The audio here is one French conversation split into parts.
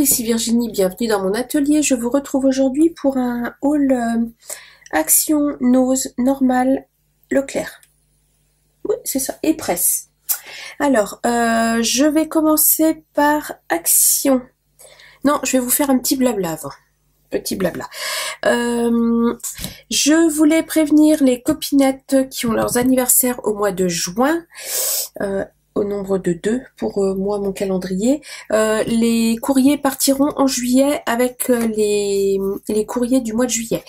ici Virginie, bienvenue dans mon atelier. Je vous retrouve aujourd'hui pour un haul Action, Nose, Normal, Leclerc. Oui, c'est ça, et Presse. Alors, je vais commencer par Action. Non, je vais vous faire un petit blabla avant. Petit blabla. Je voulais prévenir les copinettes qui ont leurs anniversaires au mois de juin. Au nombre de 2 pour moi mon calendrier. Les courriers partiront en juillet avec les courriers du mois de juillet.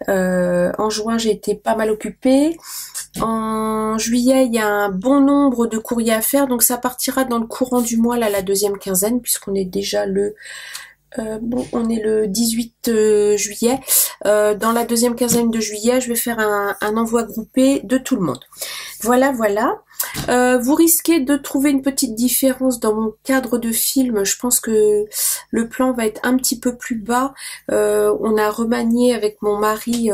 En juin j'ai été pas mal occupée. En juillet il y a un bon nombre de courriers à faire, donc ça partira dans le courant du mois, là, la deuxième quinzaine, puisqu'on est déjà le on est le 18 juillet. Dans la deuxième quinzaine de juillet, je vais faire un envoi groupé de tout le monde. Voilà. Vous risquez de trouver une petite différence dans mon cadre de film. Je pense que le plan va être un petit peu plus bas. On a remanié avec mon mari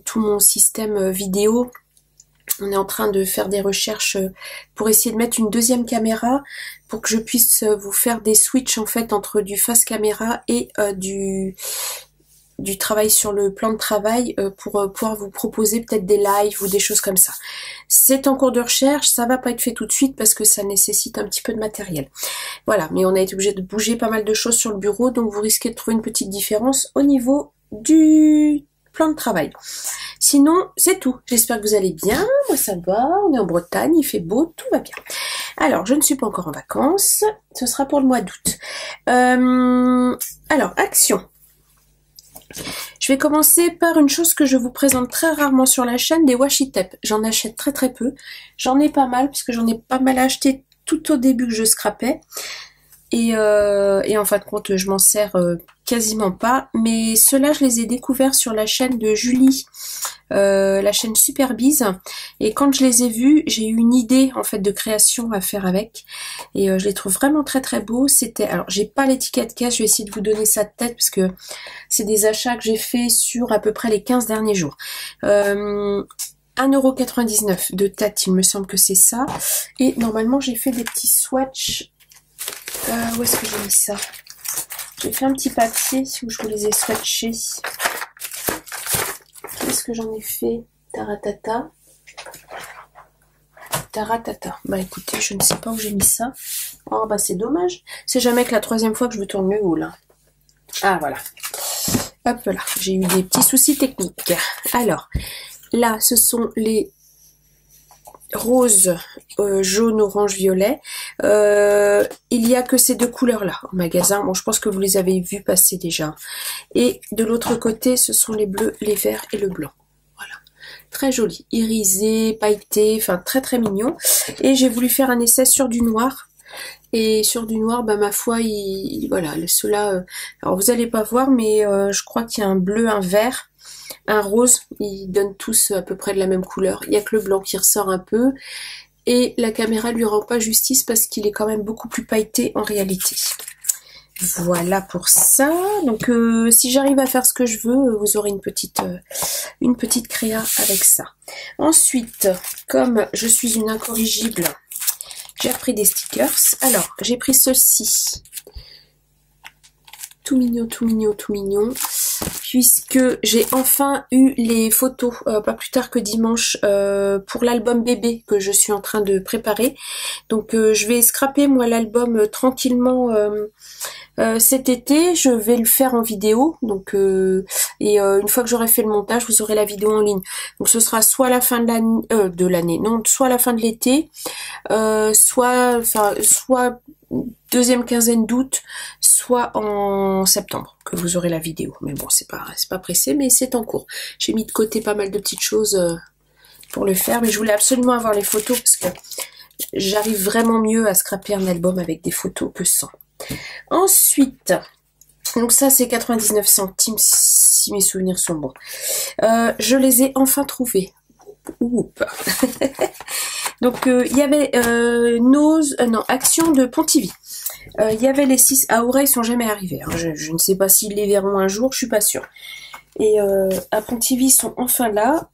tout mon système vidéo. On est en train de faire des recherches pour essayer de mettre une deuxième caméra pour que je puisse vous faire des switches en fait entre du face caméra et du travail sur le plan de travail pour pouvoir vous proposer peut-être des lives ou des choses comme ça. C'est en cours de recherche, ça va pas être fait tout de suite parce que ça nécessite un petit peu de matériel. Voilà, mais on a été obligé de bouger pas mal de choses sur le bureau, donc vous risquez de trouver une petite différence au niveau du plan de travail. Sinon, c'est tout. J'espère que vous allez bien. Moi, ça va. On est en Bretagne, il fait beau, tout va bien. Alors, je ne suis pas encore en vacances. Ce sera pour le mois d'août. Alors, Action. Je vais commencer par une chose que je vous présente très rarement sur la chaîne, des washi tape. J'en achète très peu. J'en ai pas mal, parce que j'en ai pas mal acheté tout au début que je scrapais. Et en fin de compte, je m'en sers quasiment pas. Mais ceux-là, je les ai découverts sur la chaîne de Julie, la chaîne Superbiz. Et quand je les ai vus, j'ai eu une idée en fait de création à faire avec. Et je les trouve vraiment très beaux. C'était, alors j'ai pas l'étiquette caisse, je vais essayer de vous donner ça de tête parce que c'est des achats que j'ai fait sur à peu près les 15 derniers jours. 1,99€ de tête, il me semble que c'est ça. Et normalement, j'ai fait des petits swatchs. Où est-ce que j'ai mis ça? J'ai fait un petit papier où je vous les ai swatchés. Qu'est-ce que j'en ai fait? Taratata. Bah écoutez, je ne sais pas où j'ai mis ça. Oh bah c'est dommage. C'est jamais que la troisième fois que je me tourne le haut là. Ah voilà. Hop là. J'ai eu des petits soucis techniques. Alors, là ce sont les rose, jaune, orange, violet. Il y a que ces deux couleurs là en magasin. Bon, je pense que vous les avez vus passer déjà. Et de l'autre côté, ce sont les bleus, les verts et le blanc. Voilà, très joli, irisé, pailleté, enfin très mignon. Et j'ai voulu faire un essai sur du noir. Et sur du noir, bah ma foi, voilà, ceux-là. Alors vous allez pas voir, mais je crois qu'il y a un bleu, un vert. Un rose, ils donnent tous à peu près de la même couleur. Il n'y a que le blanc qui ressort un peu. Et la caméra lui rend pas justice parce qu'il est quand même beaucoup plus pailleté en réalité. Voilà pour ça. Donc si j'arrive à faire ce que je veux, vous aurez une petite créa avec ça. Ensuite, comme je suis une incorrigible, j'ai repris des stickers. Alors, j'ai pris ceci. Tout mignon. Puisque j'ai enfin eu les photos, pas plus tard que dimanche, pour l'album bébé que je suis en train de préparer. Donc je vais scraper moi l'album tranquillement cet été. Je vais le faire en vidéo, donc une fois que j'aurai fait le montage, vous aurez la vidéo en ligne. Donc ce sera soit à la fin de l'année, soit à la fin de l'été, soit deuxième quinzaine d'août, soit en septembre que vous aurez la vidéo. Mais bon, c'est pas pressé, mais c'est en cours. J'ai mis de côté pas mal de petites choses pour le faire, mais je voulais absolument avoir les photos parce que j'arrive vraiment mieux à scraper un album avec des photos que sans. Ensuite, donc ça c'est 99 centimes si mes souvenirs sont bons. Je les ai enfin trouvés. Oups. Donc il y avait Action de Pontivy. Il y avait les 6 à Auray, ils sont jamais arrivés. Hein. Je ne sais pas s'ils les verront un jour, je suis pas sûre. Et à Pontivy, ils sont enfin là.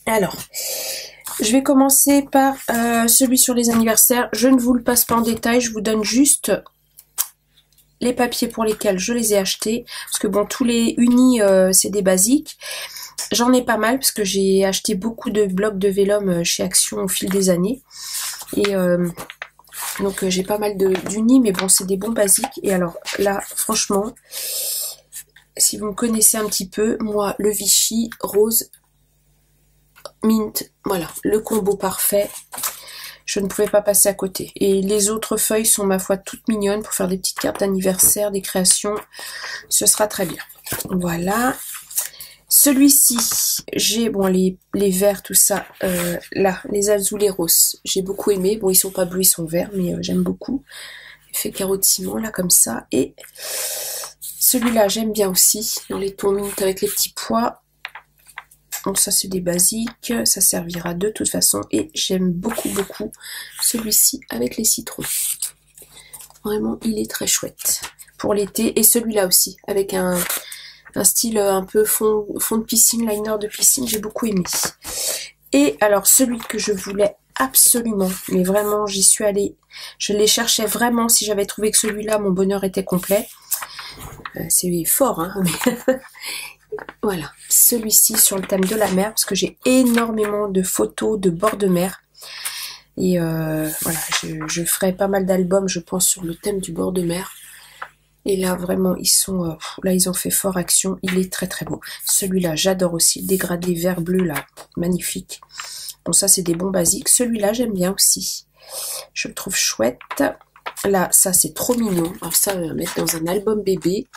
Alors, je vais commencer par celui sur les anniversaires. Je ne vous le passe pas en détail, je vous donne juste les papiers pour lesquels je les ai achetés. Parce que bon, tous les unis, c'est des basiques. J'en ai pas mal parce que j'ai acheté beaucoup de blocs de vélum chez Action au fil des années. Et donc j'ai pas mal d'unis, mais bon, c'est des bons basiques. Et alors là, franchement, si vous me connaissez un petit peu, moi, le Vichy, rose, mint, voilà, le combo parfait. Je ne pouvais pas passer à côté. Et les autres feuilles sont, ma foi, toutes mignonnes pour faire des petites cartes d'anniversaire, des créations. Ce sera très bien. Voilà. Celui-ci, j'ai, bon, les verts, tout ça, là, les azules roses, j'ai beaucoup aimé. Bon, ils sont pas bleus, ils sont verts, mais j'aime beaucoup. Effet carreau de ciment, là, comme ça. Et celui-là, j'aime bien aussi, dans les tons mint avec les petits pois. Donc ça, c'est des basiques, ça servira de toute façon. Et j'aime beaucoup, beaucoup celui-ci avec les citrons. Vraiment, il est très chouette pour l'été. Et celui-là aussi, avec un style un peu fond de piscine, liner de piscine, j'ai beaucoup aimé. Et alors, celui que je voulais absolument, mais vraiment, j'y suis allée, je les cherchais vraiment. Si j'avais trouvé que celui-là, mon bonheur était complet. C'est fort, hein, mais... Voilà, celui-ci sur le thème de la mer, parce que j'ai énormément de photos de bord de mer. Et voilà, je ferai pas mal d'albums, je pense, sur le thème du bord de mer. Et là, vraiment, ils sont... là, ils ont fait fort Action. Il est très, très beau. Celui-là, j'adore aussi. Le dégradé vert-bleu, là. Magnifique. Bon, ça, c'est des bons basiques. Celui-là, j'aime bien aussi. Je le trouve chouette. Là, ça, c'est trop mignon. Alors ça, on va mettre dans un album bébé.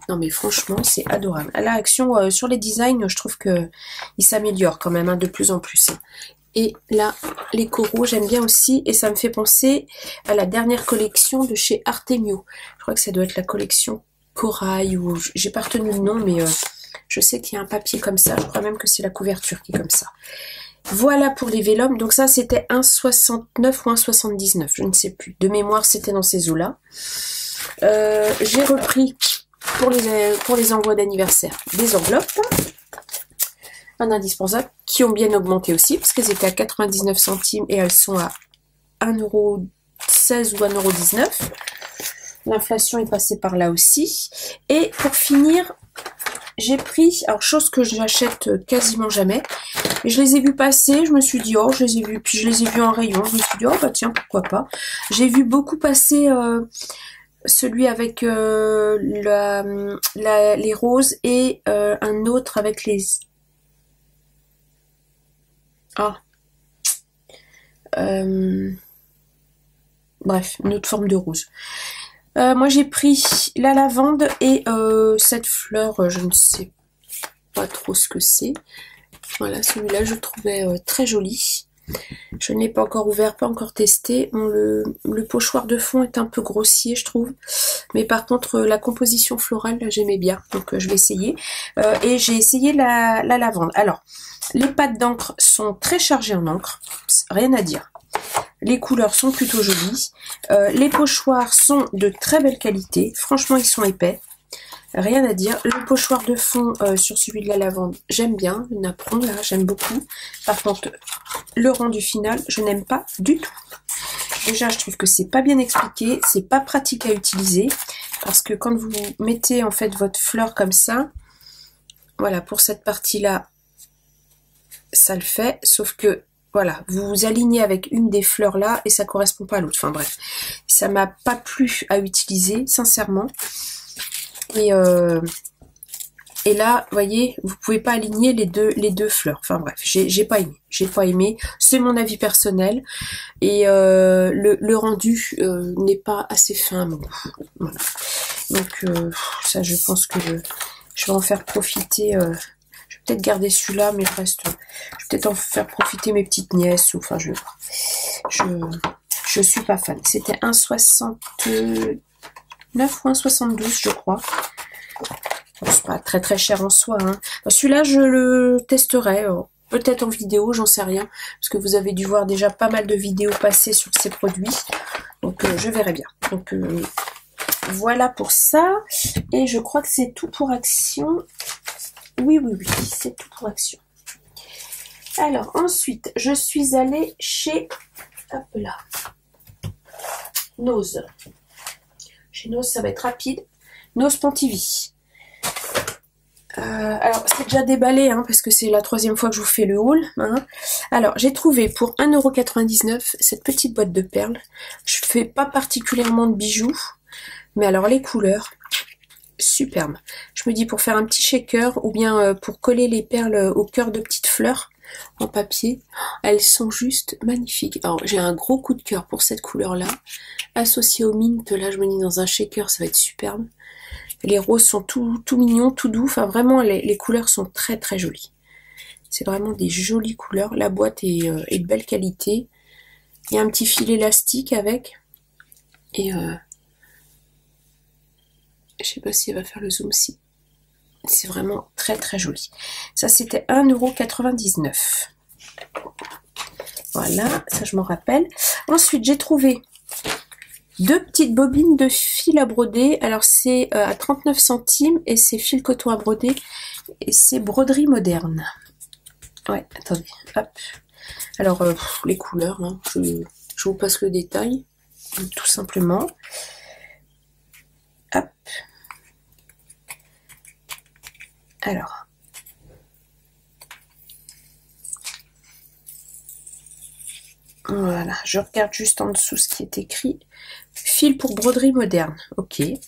Non mais franchement c'est adorable. À la Action sur les designs, je trouve que il s'améliore quand même, hein, de plus en plus. Et là les coraux j'aime bien aussi et ça me fait penser à la dernière collection de chez Artemio. Je crois que ça doit être la collection Corail ou j'ai pas retenu le nom, mais je sais qu'il y a un papier comme ça. Je crois même que c'est la couverture qui est comme ça. Voilà pour les vélums. Donc ça c'était 1,69 ou 1,79, je ne sais plus. De mémoire c'était dans ces eaux-là. J'ai repris pour les envois d'anniversaire des enveloppes, un indispensable, qui ont bien augmenté aussi, parce qu'elles étaient à 99 centimes et elles sont à 1,16 € ou 1,19 €. L'inflation est passée par là aussi. Et pour finir, j'ai pris, alors chose que j'achète quasiment jamais, et je les ai vus passer, je me suis dit, oh, je les ai vus, puis je les ai vus en rayon, je me suis dit, oh, bah tiens, pourquoi pas. J'ai vu beaucoup passer... celui avec les roses et un autre avec les... bref, une autre forme de rose. Moi j'ai pris la lavande et cette fleur, je ne sais pas trop ce que c'est. Voilà, celui-là je le trouvais très joli. Je ne l'ai pas encore ouvert, pas encore testé. Bon, le pochoir de fond est un peu grossier, je trouve. Mais par contre, la composition florale, j'aimais bien. Donc, je vais essayer. Et j'ai essayé la lavande. Alors, les pattes d'encre sont très chargées en encre. Rien à dire. Les couleurs sont plutôt jolies. Les pochoirs sont de très belle qualité. Franchement, ils sont épais. Rien à dire. Le pochoir de fond sur celui de la lavande, j'aime bien. Le napperon, là, j'aime beaucoup. Par contre, le rendu final, je n'aime pas du tout. Déjà, je trouve que c'est pas bien expliqué. C'est pas pratique à utiliser. Parce que quand vous mettez, en fait, votre fleur comme ça, voilà, pour cette partie-là, ça le fait. Sauf que, voilà, vous vous alignez avec une des fleurs là et ça correspond pas à l'autre. Enfin, bref. Ça m'a pas plu à utiliser, sincèrement. Et là, vous voyez, vous pouvez pas aligner les deux fleurs. Enfin bref, j'ai pas aimé. J'ai pas aimé. C'est mon avis personnel. Et le rendu n'est pas assez fin à mon goût. Voilà. Donc ça, je pense que je vais en faire profiter. Je vais peut-être garder celui-là, mais le reste, je vais peut-être en faire profiter mes petites nièces. Ou, enfin, je vais voir. Je suis pas fan. C'était 1,69 ou 1,72, je crois. C'est pas très très cher en soi, hein. Celui-là je le testerai peut-être en vidéo, j'en sais rien, parce que vous avez dû voir déjà pas mal de vidéos passer sur ces produits, donc je verrai bien. Donc voilà pour ça, et je crois que c'est tout pour Action. Oui, c'est tout pour Action. Alors ensuite je suis allée chez, hop là, Nose. Chez Nose, ça va être rapide. Nose Pontivy. Alors, c'est déjà déballé, hein, parce que c'est la 3e fois que je vous fais le haul. Hein. Alors, j'ai trouvé pour 1,99 € cette petite boîte de perles. Je fais pas particulièrement de bijoux, mais alors les couleurs, superbe. Je me dis pour faire un petit shaker ou bien pour coller les perles au cœur de petites fleurs en papier, elles sont juste magnifiques. Alors, j'ai un gros coup de cœur pour cette couleur-là. Associée au mint, là, je me dis dans un shaker, ça va être superbe. Les roses sont tout mignons, tout doux. Enfin, vraiment, les couleurs sont très très jolies. C'est vraiment des jolies couleurs. La boîte est de belle qualité. Il y a un petit fil élastique avec. Et je sais pas si elle va faire le zoom si. C'est vraiment très très joli. Ça, c'était 1,99 €. Voilà, ça je m'en rappelle. Ensuite, j'ai trouvé 2 petites bobines de fil à broder. Alors c'est à 39 centimes et c'est fil coton à broder et c'est broderie moderne. Ouais, attendez, hop. Alors les couleurs, hein, je vous passe le détail, tout simplement. Hop. Alors. Voilà, je regarde juste en dessous ce qui est écrit. Fil pour broderie moderne, ok. Et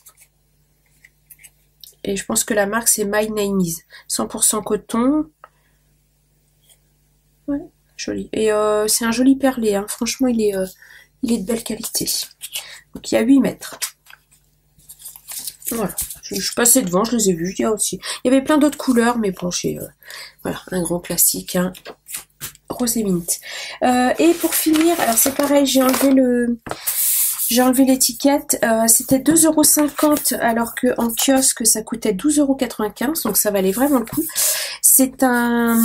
je pense que la marque c'est My Name Is. 100% coton. Ouais, joli. Et c'est un joli perlé, hein. Franchement il est de belle qualité. Donc il y a 8 mètres. Voilà, je passais devant, je les ai vus, il y a aussi. Il y avait plein d'autres couleurs, mais bon, voilà, un grand classique, hein. Rose et mint. Et pour finir, alors c'est pareil, j'ai enlevé l'étiquette. C'était 2,50 € alors que en kiosque ça coûtait 12,95 €, donc ça valait vraiment le coup. C'est un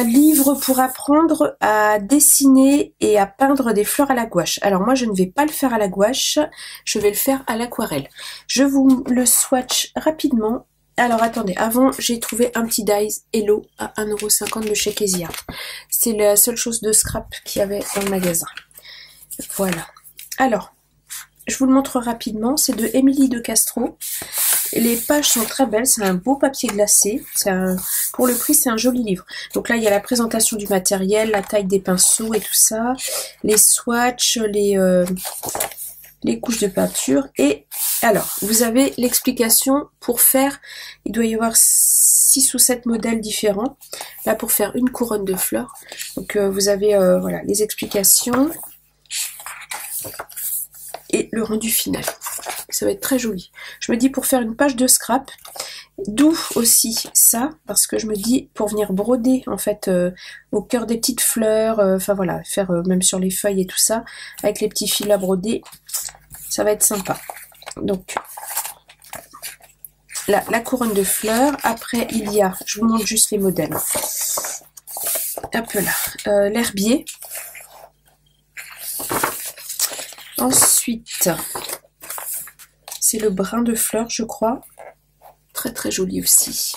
livre pour apprendre à dessiner et à peindre des fleurs à la gouache. Alors moi je ne vais pas le faire à la gouache, je vais le faire à l'aquarelle. Je vous le swatch rapidement. Alors attendez, avant j'ai trouvé un petit dies Hello à 1,50 € de chez Kezia. C'est la seule chose de scrap qu'il y avait dans le magasin. Voilà. Alors, je vous le montre rapidement. C'est de Émilie de Castro. Les pages sont très belles. C'est un beau papier glacé. Pour le prix, c'est un joli livre. Donc là, il y a la présentation du matériel, la taille des pinceaux et tout ça. Les swatchs, les couches de peinture. Et alors, vous avez l'explication pour faire, il doit y avoir 6 ou 7 modèles différents. Là, pour faire une couronne de fleurs. Donc, vous avez voilà, les explications et le rendu final. Ça va être très joli. Je me dis pour faire une page de scrap, d'où aussi ça, parce que je me dis pour venir broder en fait au cœur des petites fleurs, enfin voilà, faire même sur les feuilles et tout ça, avec les petits fils à broder, ça va être sympa. Donc là, la couronne de fleurs. Après il y a, je vous montre juste les modèles. Hop là, l'herbier. Ensuite, c'est le brin de fleurs, je crois. Très très joli aussi.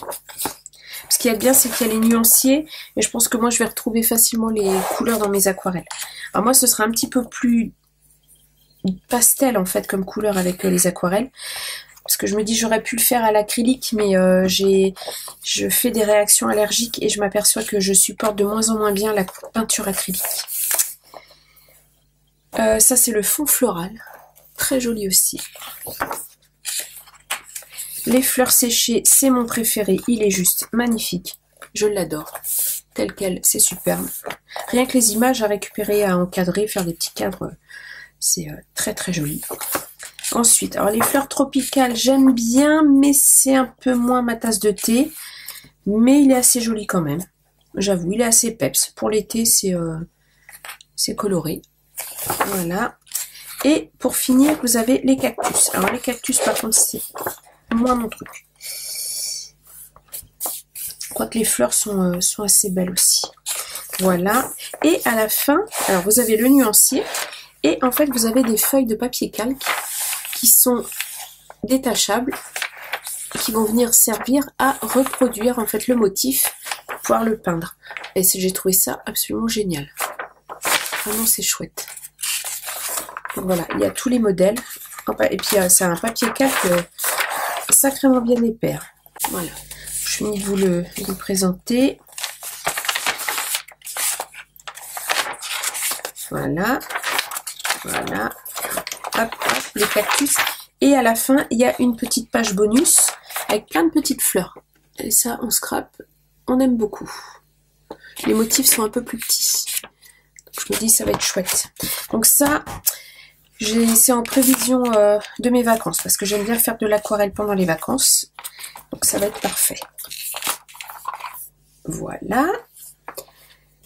Ce qu'il y a de bien, c'est qu'il y a les nuanciers. Et je pense que moi, je vais retrouver facilement les couleurs dans mes aquarelles. Alors moi, ce sera un petit peu plus pastel, en fait, comme couleur avec les aquarelles. Parce que je me dis, j'aurais pu le faire à l'acrylique, mais je fais des réactions allergiques et je m'aperçois que je supporte de moins en moins bien la peinture acrylique. Ça, c'est le fond floral. Très joli aussi. Les fleurs séchées, c'est mon préféré. Il est juste magnifique. Je l'adore. Tel quel, c'est superbe. Rien que les images à récupérer, à encadrer, faire des petits cadres, c'est très très joli. Ensuite, alors les fleurs tropicales, j'aime bien, mais c'est un peu moins ma tasse de thé. Mais il est assez joli quand même. J'avoue, il est assez peps. Pour l'été, c'est coloré. Voilà. Et pour finir, vous avez les cactus. Alors les cactus, par contre, c'est moins mon truc. Je crois que les fleurs sont assez belles aussi. Voilà. Et à la fin, alors vous avez le nuancier. Et en fait, vous avez des feuilles de papier calque qui sont détachables. Qui vont venir servir à reproduire en fait le motif pour pouvoir le peindre. Et j'ai trouvé ça absolument génial. Vraiment, c'est chouette. Donc voilà, il y a tous les modèles. Et puis c'est un papier calque sacrément bien épais. Voilà, je finis de vous le présenter. Voilà, voilà, hop, hop, les cactus. Et à la fin, il y a une petite page bonus avec plein de petites fleurs. Et ça, en scrap, on aime beaucoup. Les motifs sont un peu plus petits. Donc, je me dis, ça va être chouette. Donc ça, c'est en prévision de mes vacances, parce que j'aime bien faire de l'aquarelle pendant les vacances. Donc ça va être parfait. Voilà.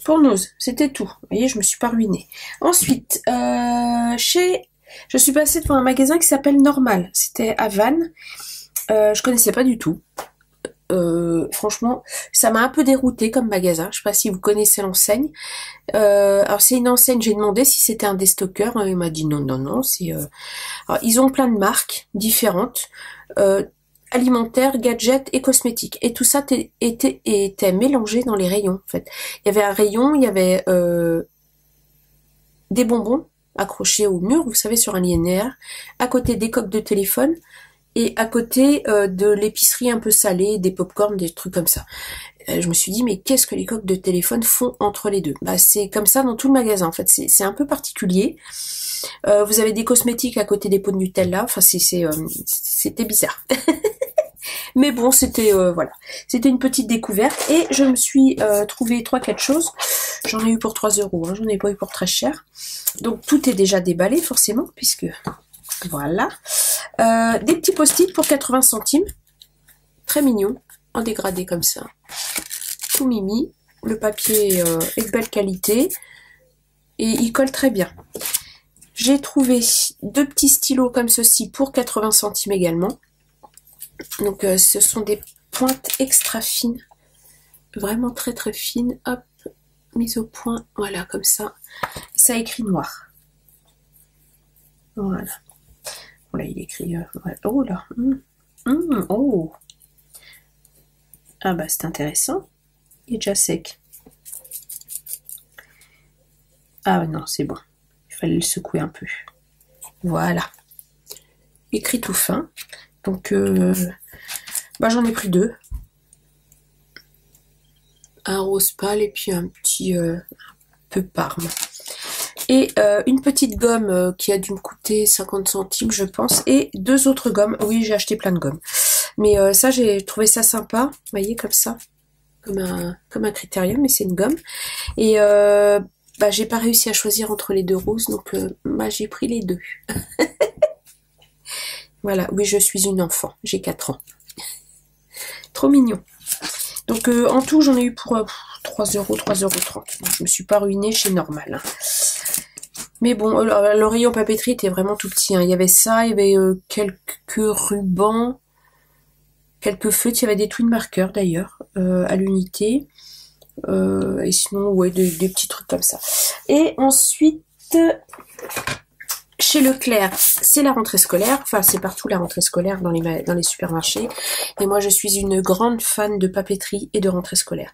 Pour Nose, c'était tout. Vous voyez, je me suis pas ruinée. Ensuite, je suis passée devant un magasin qui s'appelle Normal. C'était à Vannes. Je connaissais pas du tout. Franchement, ça m'a un peu dérouté comme magasin. Je sais pas si vous connaissez l'enseigne. Alors c'est une enseigne. J'ai demandé si c'était un déstockeur. Il m'a dit non, non, non. Alors, ils ont plein de marques différentes. Alimentaire, gadgets et cosmétiques. Et tout ça était mélangé dans les rayons, en fait. Il y avait un rayon, il y avait des bonbons accrochés au mur, vous savez, sur un linéaire, à côté des coques de téléphone, et à côté de l'épicerie un peu salée, des pop-corn, des trucs comme ça. Je me suis dit, mais qu'est-ce que les coques de téléphone font entre les deux? Bah, c'est comme ça dans tout le magasin, en fait. C'est un peu particulier. Vous avez des cosmétiques à côté des pots de Nutella. Enfin, c'était bizarre. Mais bon, c'était voilà, c'était une petite découverte. Et je me suis trouvé 3-4 choses. J'en ai eu pour 3 €, hein, j'en ai pas eu pour très cher. Donc tout est déjà déballé forcément, puisque voilà. Des petits post-it pour 80 centimes. Très mignon, en dégradé comme ça. Tout mimi. Le papier est de belle qualité. Et il colle très bien. J'ai trouvé 2 petits stylos comme ceci pour 80 centimes également. Donc ce sont des pointes extra fines. Vraiment très très fines. Hop, mise au point. Voilà, comme ça. Ça écrit noir. Voilà. Voilà, il écrit... ouais. Oh là. Oh. Ah bah c'est intéressant. Il est déjà sec. Ah non, c'est bon. Il fallait le secouer un peu. Voilà. Écrit tout fin. Donc, bah, j'en ai pris 2. Un rose pâle et puis un petit peu parme. Et une petite gomme qui a dû me coûter 50 centimes, je pense. Et 2 autres gommes. Oui, j'ai acheté plein de gommes. Mais ça, j'ai trouvé ça sympa. Vous voyez, comme ça. Comme un critérium, mais c'est une gomme. Et bah, j'ai pas réussi à choisir entre les 2 roses. Donc, bah, j'ai pris les 2. Voilà, oui, je suis une enfant, j'ai 4 ans. Trop mignon. Donc en tout, j'en ai eu pour 3 €, 3,30 €. Donc, je me suis pas ruinée chez Normal. Hein. Mais bon, le rayon papeterie était vraiment tout petit. Hein. Il y avait ça, il y avait quelques rubans, quelques feutres, il y avait des twin markers d'ailleurs, à l'unité. Et sinon, ouais, des petits trucs comme ça. Et ensuite... Chez Leclerc, c'est la rentrée scolaire, enfin c'est partout la rentrée scolaire dans les supermarchés. Et moi je suis une grande fan de papeterie et de rentrée scolaire.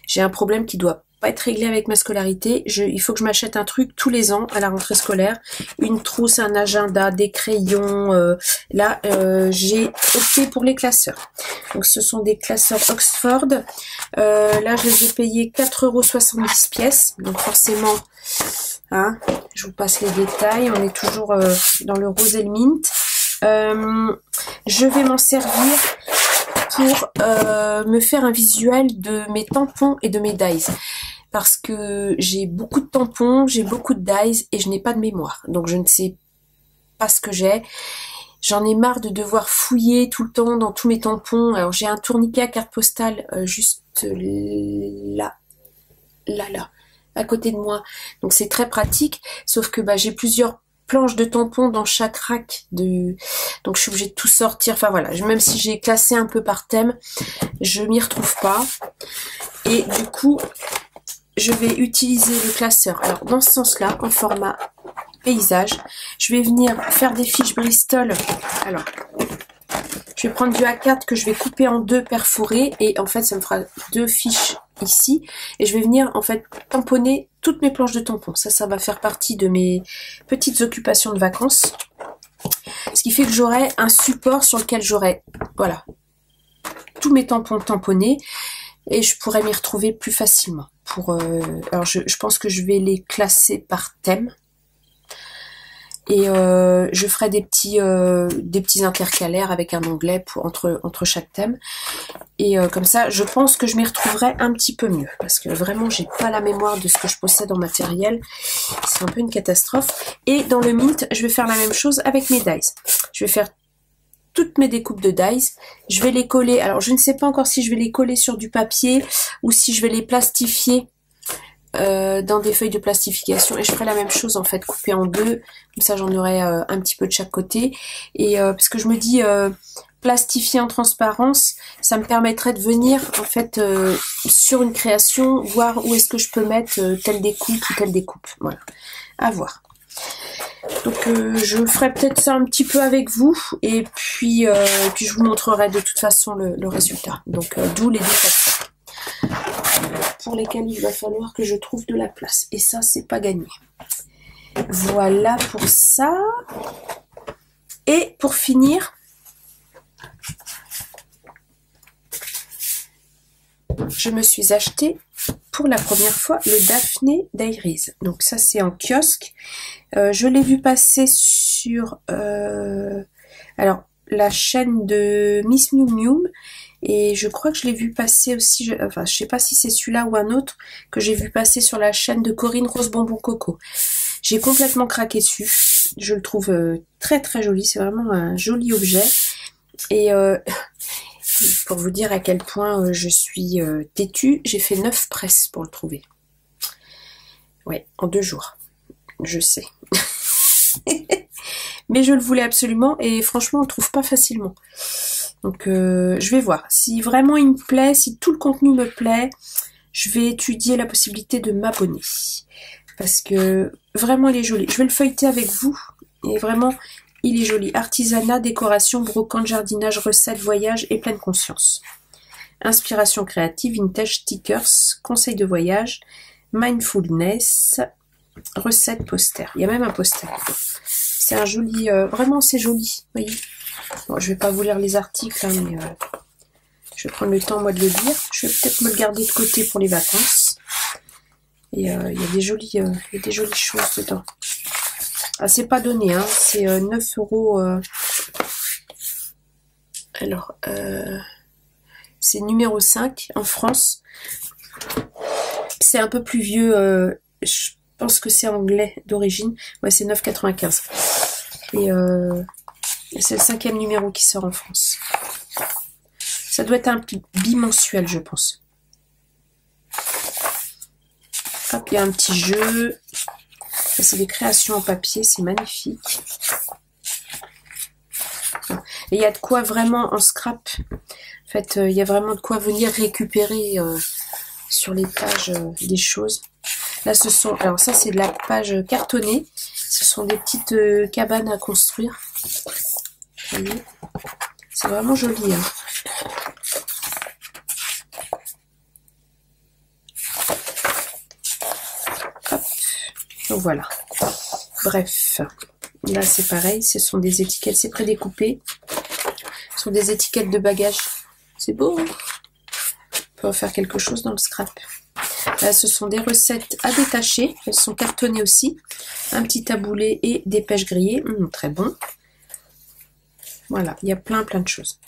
J'ai un problème qui doit pas être réglé avec ma scolarité. Il faut que je m'achète un truc tous les ans à la rentrée scolaire. Une trousse, un agenda, des crayons. Là, j'ai opté pour les classeurs. Donc ce sont des classeurs Oxford. Là je les ai payés 4,70 € pièce. Donc forcément... Hein, je vous passe les détails, on est toujours dans le rose et le mint. Je vais m'en servir pour me faire un visuel de mes tampons et de mes dies. Parce que j'ai beaucoup de tampons, j'ai beaucoup de dies et je n'ai pas de mémoire. Donc je ne sais pas ce que j'ai. J'en ai marre de devoir fouiller tout le temps dans tous mes tampons. Alors j'ai un tourniquet à carte postale juste là. À côté de moi, donc c'est très pratique, sauf que bah, j'ai plusieurs planches de tampons dans chaque rack, donc je suis obligée de tout sortir, enfin voilà, même si j'ai classé un peu par thème, je m'y retrouve pas, et du coup, je vais utiliser le classeur, alors dans ce sens-là, en format paysage, je vais venir faire des fiches Bristol, alors... Je vais prendre du A4 que je vais couper en 2 perforés et en fait ça me fera 2 fiches ici et je vais venir en fait tamponner toutes mes planches de tampons. Ça va faire partie de mes petites occupations de vacances. Ce qui fait que j'aurai un support sur lequel j'aurai, voilà, tous mes tampons tamponnés et je pourrais m'y retrouver plus facilement. Alors je pense que je vais les classer par thème et je ferai des petits intercalaires avec un onglet entre chaque thème et comme ça je pense que je m'y retrouverai un petit peu mieux parce que vraiment j'ai pas la mémoire de ce que je possède en matériel, c'est un peu une catastrophe. Et dans le Mint je vais faire la même chose avec mes dies, je vais faire toutes mes découpes de dies, je vais les coller, alors je ne sais pas encore si je vais les coller sur du papier ou si je vais les plastifier dans des feuilles de plastification, et je ferai la même chose en fait, couper en deux, comme ça j'en aurai un petit peu de chaque côté, et parce que je me dis plastifier en transparence, ça me permettrait de venir en fait sur une création, voir où est-ce que je peux mettre telle découpe ou telle découpe, voilà, à voir. Donc je ferai peut-être ça un petit peu avec vous, et puis je vous montrerai de toute façon le résultat, donc d'où les deux façons pour lesquels il va falloir que je trouve de la place. Et ça, c'est pas gagné. Voilà pour ça. Et pour finir, je me suis acheté pour la première fois le Daphné Diaries. Donc ça, c'est en kiosque. Je l'ai vu passer sur alors la chaîne de Miss Miu Miu. Et je crois que je l'ai vu passer aussi, je sais pas si c'est celui-là ou un autre, que j'ai vu passer sur la chaîne de Corinne Rose Bonbon Coco. J'ai complètement craqué dessus. Je le trouve très très joli, c'est vraiment un joli objet. Et pour vous dire à quel point je suis têtue, j'ai fait 9 presses pour le trouver. Ouais, en 2 jours. Je sais. Mais je le voulais absolument et franchement on le trouve pas facilement. Donc je vais voir. Si vraiment il me plaît, si tout le contenu me plaît, je vais étudier la possibilité de m'abonner. Parce que vraiment il est joli. Je vais le feuilleter avec vous. Et vraiment, il est joli. Artisanat, décoration, brocante, jardinage, recettes, voyage et pleine conscience. Inspiration créative, vintage, stickers, conseils de voyage, mindfulness, recettes, posters. Il y a même un poster. C'est un joli... vraiment c'est joli. Vous voyez. Bon, je vais pas vous lire les articles, hein, mais je vais prendre le temps moi de le lire. Je vais peut-être me le garder de côté pour les vacances. Et il y a des jolies choses dedans. Ah, c'est pas donné, hein. C'est 9 euros. Alors, c'est numéro 5 en France. C'est un peu plus vieux. Je pense que c'est anglais d'origine. Ouais, c'est 9,95. Et c'est le 5e numéro qui sort en France. Ça doit être un bimensuel, je pense. Hop, il y a un petit jeu. C'est des créations en papier, c'est magnifique. Et il y a de quoi vraiment en scrap. En fait, il y a vraiment de quoi venir récupérer sur les pages des choses. Là, alors ça, c'est de la page cartonnée. Ce sont des petites cabanes à construire. Vous voyez, c'est vraiment joli. Hein. Hop. Donc voilà. Bref. Là, c'est pareil. Ce sont des étiquettes. C'est prédécoupé. Ce sont des étiquettes de bagages. C'est beau. Hein, on peut en faire quelque chose dans le scrap. Là, ce sont des recettes à détacher. Elles sont cartonnées aussi. Un petit taboulé et des pêches grillées. Très bon. Voilà, il y a plein de choses.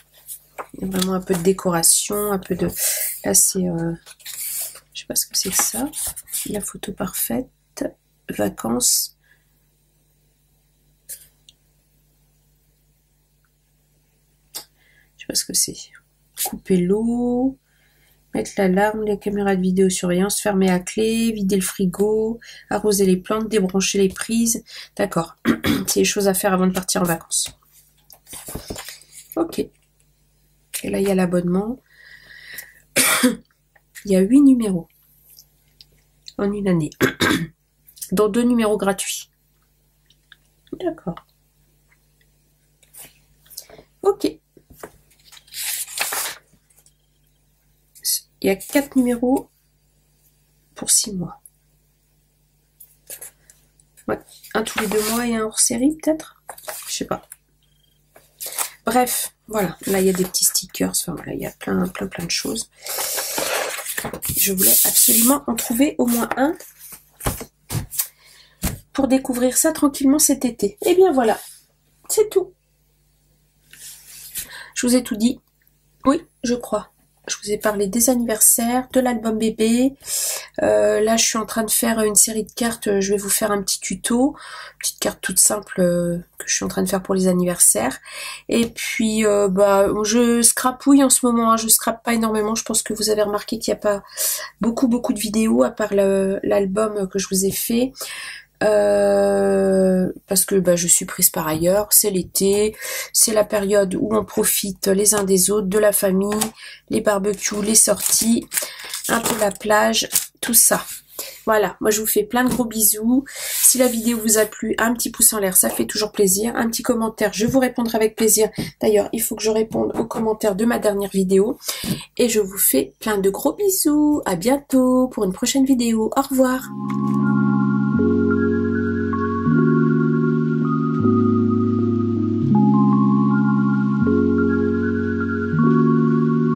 Il y a vraiment un peu de décoration, un peu de... Là, c'est... je sais pas ce que c'est que ça. La photo parfaite. Vacances. Je sais pas ce que c'est. Couper l'eau. Mettre l'alarme, la caméra de vidéosurveillance, fermer à clé, vider le frigo, arroser les plantes, débrancher les prises. D'accord. C'est les choses à faire avant de partir en vacances. Ok. Et là, il y a l'abonnement. Il y a 8 numéros en une année. Dont 2 numéros gratuits. D'accord. Ok. Il y a 4 numéros pour 6 mois. Ouais. Un tous les 2 mois et un hors série, peut-être? Je sais pas. Bref, voilà. Là, il y a des petits stickers. Enfin, voilà, il y a plein de choses. Je voulais absolument en trouver au moins un pour découvrir ça tranquillement cet été. Et bien voilà, c'est tout. Je vous ai tout dit. Oui, je crois. Je vous ai parlé des anniversaires, de l'album bébé. Là, je suis en train de faire une série de cartes. Je vais vous faire un petit tuto. Petite carte toute simple que je suis en train de faire pour les anniversaires. Et puis, je scrapouille en ce moment. Hein. Je scrape pas énormément. Je pense que vous avez remarqué qu'il n'y a pas beaucoup de vidéos à part l'album que je vous ai fait. Parce que je suis prise par ailleurs, c'est l'été, c'est la période où on profite les uns des autres, de la famille, les barbecues, les sorties, un peu la plage, tout ça. Voilà, moi je vous fais plein de gros bisous. Si la vidéo vous a plu, un petit pouce en l'air, ça fait toujours plaisir. Un petit commentaire, je vous répondrai avec plaisir. D'ailleurs, il faut que je réponde aux commentaires de ma dernière vidéo. Et je vous fais plein de gros bisous. À bientôt pour une prochaine vidéo. Au revoir.